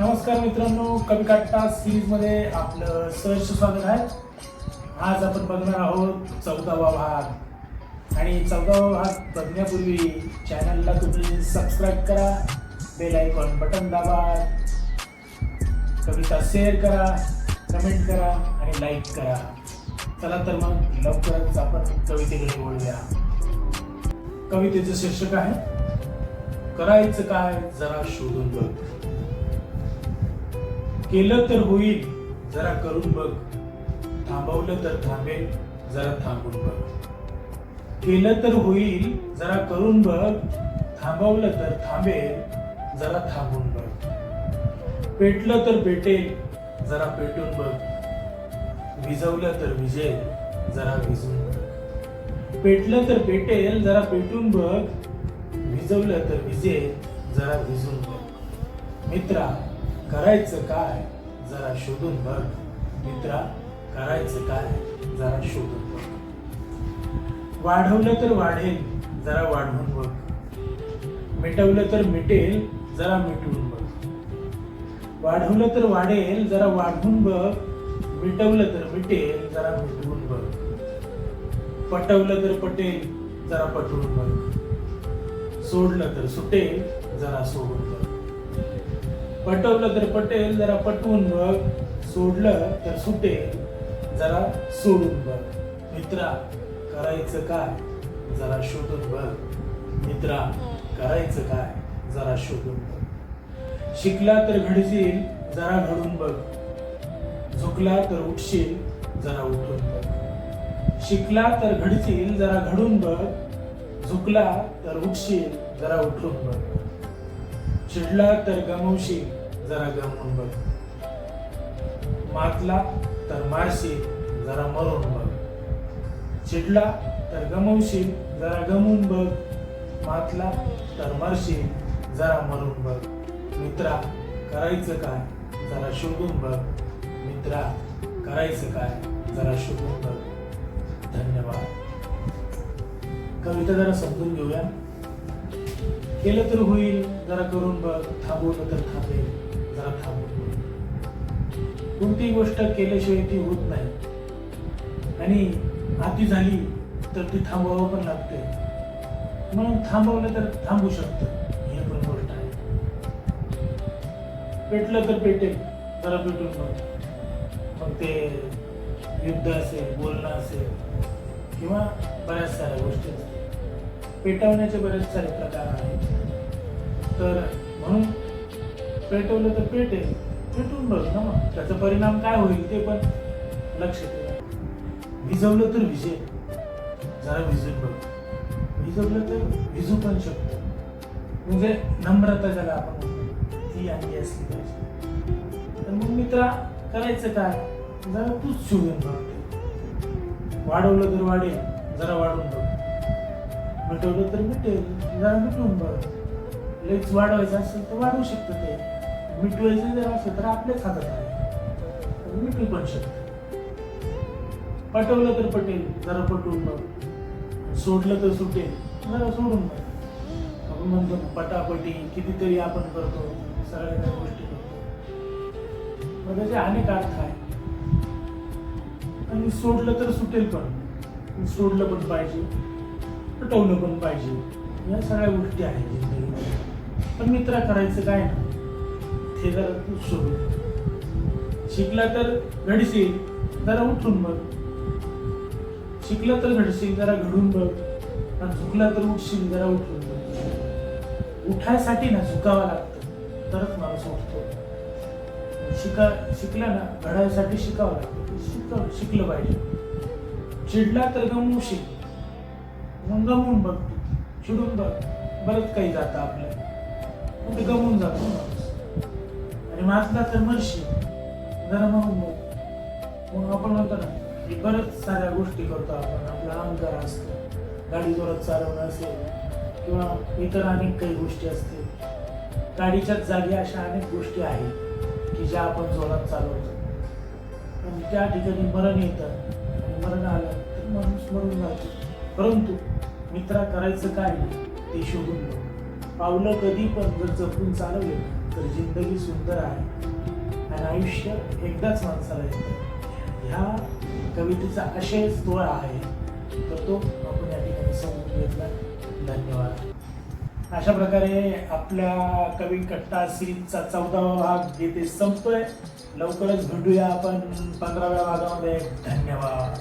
नमस्कार मित्रांनो, कवी काटा सिरीज मध्ये आपलं सहर्ष स्वागत आहे. आज आपण बघणार आहोत 14वा भाग. आणि 14वा भाग बघण्यापूर्वी चॅनलला तुम्ही सबस्क्राईब करा, बेल आयकॉन बटन दाबा, कविता शेअर करा, कमेंट करा आणि लाईक करा. चला तर मग लवकरच आपण कवितेकडे वळूया. कवितेचं शीर्षक आहे करायचं काय जरा शोधून बघ. केलं तर होईल जरा करून बघ, थांबवलं तर थांबेल जरा थांबून बघ. केलं तर होईल जरा करून बघ, थांबवलं तर थांबेल जरा थांबून बघ. पेटलं तर पेटेल जरा पेटून बघ, विझवलं तर विझेल जरा विझून बघ. पेटलं तर पेटेल जरा पेटून बघ, विझवलं तर विझेल जरा विझून बघ. मित्रा करायचं काय जरा शोधून बघ. मित्रा करायचं काय जरा शोधून बघ. वाढवलं तर वाढेल जरा वाढवून बघ, मिटवलं तर मिटेल जरा मिटवून बघ. वाढवलं तर वाढेल जरा वाढवून बघ, मिटवलं तर मिटेल जरा मिटवून बघ. पटवलं तर पटेल जरा पटवून बघ, सोडलं तर सुटेल जरा सोडून बघ. पटवलं तर पटेल जरा पटवून बघ, सोडलं तर सुटेल जरा सोडून बघ. मित्रा करायचं काय जरा शोधून बघ. मित्रा करायचं काय जरा शोधून बघ. शिकला तर घडशील जरा घडून बघ, झुकला तर उठशील जरा उठून बघ. शिकला तर घडशील जरा घडून बघ, झुकला तर उठशील जरा उठून बघ. चिडला तर गमवशील जरा गमवून बघ, मातला तर मारशील जरा मरून बघ. चिडला तर गमवशील जरा गमवून बघ, मातला तर मारशील जरा मरून बघ. मित्रा करायचं काय जरा शोधून बघ. मित्रा करायचं काय जरा शोधून बघ. धन्यवाद. कविता जरा समजून घेऊया. केलं तर होईल जरा करून बघ, थांबवलं तर थांबेल जरा थांबून बघ. कोणतीही गोष्ट केल्याशिवाय ती होत नाही, आणि अति झाली तर ती थांबवावं पण लागते. म्हणून थांबवलं तर थांबू शकतं, ही पण गोष्ट आहे. पेटलं तर पेटेल जरा पेटून बघ. मग ते युद्ध असेल, बोलणं असेल, किंवा बऱ्याच साऱ्या गोष्टी असतील. पेटवण्याचे बरेच सारे प्रकार आहेत. तर म्हणून पेटवलं तर पेटेल, पेटून बघ ना, मग त्याचा परिणाम काय होईल ते पण लक्षात ठेवा. विझवलं तर विझेल जरा विझून बघ. विझवलं तर विझू पण शकतो. म्हणजे नम्रता ज्याला आपण म्हणतो ती आणखी असली पाहिजे. तर मग मित्रा करायचं काय जरा तूच शोधून बघ. वाढवलं तर वाढेल जरा वाढून बघ, मिटवलं तर मिटेल जरा मिटवून बघ. लईच वाढवायचं असेल तर वाढवू शकतं ते, मिटवायचं जर असेल तर आपल्याच हातात आहे, मिटू पण शकतं. पटवलं तर पटेल जरा पटवून बघ, सोडलं तर सुटेल जरा सोडून बघ. आपण म्हणतो पटापटी कितीतरी आपण करतो, सगळ्या गोष्टी करतो, मग त्याचे अनेक अर्थ आहे. आणि सोडलं तर सुटेल पण, सोडलं पण पाहिजे, पटवलं पण पाहिजे, या सगळ्या गोष्टी आहेत जिंदगीमध्ये. पण मित्रा करायचं काय ना ते जरा तू शोध. शिकला तर घडशील जरा उठून बघ, शिकला तर घडशील जरा घडून बघ, आणि झुकला तर उठशील जरा उठून बघ. उठायसाठी ना झुकावं लागतं तरच माणूस उठतो. शिकला ना घडायसाठी शिकावं लागतं, शिकलं पाहिजे. चिडला तर गमवशील, मग गमवून बघ, चिडून बघ. बरंच काही जातं आपल्या, मग ते गमवून जातो माणूस. आणि मातला तर मरशील जरा म्हणून बघ. मग आपण म्हणतो ना की बरंच साऱ्या गोष्टी करतो आपण. आपला अहंकार असतो, गाडी जोरात चालवणं असेल किंवा इतर अनेक काही गोष्टी असतील. गाडीच्याच जागी अशा अनेक गोष्टी आहेत की ज्या आपण जोरात चालवतो, पण त्या ठिकाणी मरण येतं, आणि मरण आलं तर माणूस मरून जातो. परंतु मित्रा करायचं काय नाही ते शोधून बघ. पावलं कधी पण जर जपून चालवले तर जिंदगी सुंदर आहे आणि आयुष्य एकदाच माणसाला येतं. ह्या कवितेचा आशयच तो आहे, तर तो आपण या ठिकाणी समजून घेतला. धन्यवाद. अशा प्रकारे आपल्या कवी कट्टा सिरीजचा 14वा भाग येथे संपतोय. लवकरच भेटूया आपण 15व्या भागामध्ये. धन्यवाद.